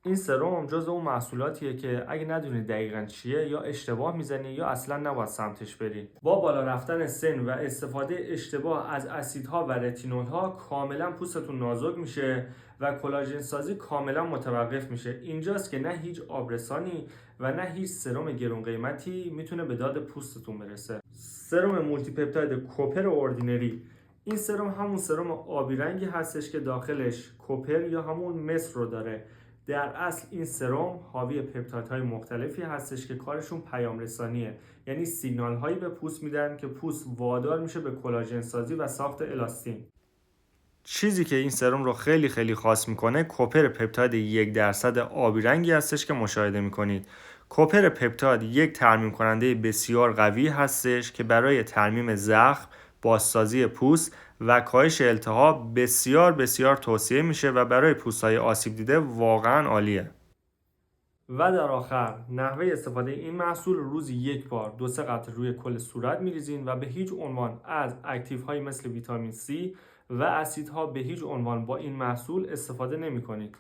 این سرم جزو اون محصولاتیه که اگه ندونی دقیقاً چیه یا اشتباه میزنی یا اصلا نباید سمتش بری. با بالا رفتن سن و استفاده اشتباه از اسیدها و رتینولها کاملا پوستتون نازک میشه و کلاژن سازی کاملا متوقف میشه. اینجاست که نه هیچ آبرسانی و نه هیچ سرم گرون قیمتی میتونه به داد پوستتون برسه. سرم مولتی پپتاید کوپر اوردینری، این سرم همون سرم آبی رنگی هستش که داخلش کوپر یا همون مس رو داره. در اصل این سرم حاوی پپتایدهای مختلفی هستش که کارشون پیام رسانیه، یعنی سیگنال هایی به پوست میدن که پوست وادار میشه به کلاژن سازی و ساخت الاستین. چیزی که این سرم رو خیلی خیلی خاص میکنه کوپر پپتاید 1% آبی رنگی هستش که مشاهده میکنید. کوپر پپتاید یک ترمیم کننده بسیار قوی هستش که برای ترمیم زخم، بازسازی پوست و کاهش التهاب بسیار بسیار توصیه میشه و برای پوست‌های آسیب دیده واقعا عالیه. و در آخر نحوه استفاده این محصول: روزی یک بار 2-3 قطره روی کل صورت میریزین و به هیچ عنوان از اکتیو های مثل ویتامین C و اسیدها به هیچ عنوان با این محصول استفاده نمی کنید.